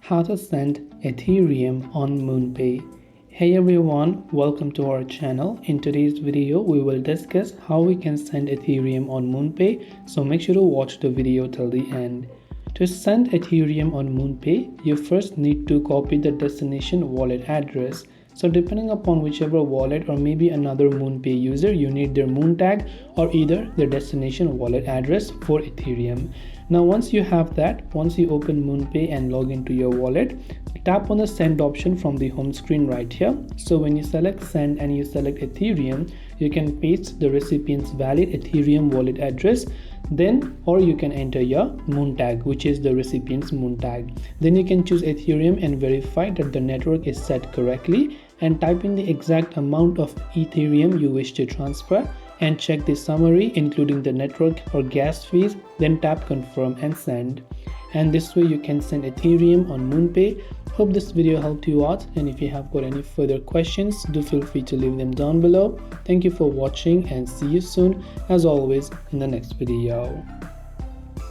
How to send Ethereum on MoonPay. Hey everyone, welcome to our channel. In today's video, we will discuss how we can send Ethereum on MoonPay, so make sure to watch the video till the end. To send Ethereum on MoonPay, you first need to copy the destination wallet address. So depending upon whichever wallet or maybe another MoonPay user, you need their moon tag or either their destination wallet address for Ethereum. Now once you have that, once you open MoonPay and log into your wallet, tap on the send option from the home screen right here. So when you select send and you select Ethereum, you can paste the recipient's valid Ethereum wallet address, then or you can enter your moon tag, which is the recipient's moon tag. Then you can choose Ethereum and verify that the network is set correctly and type in the exact amount of Ethereum you wish to transfer and check the summary including the network or gas fees, then tap confirm and send. And this way you can send Ethereum on MoonPay. Hope this video helped you out, and if you have got any further questions, do feel free to leave them down below. Thank you for watching and see you soon as always in the next video.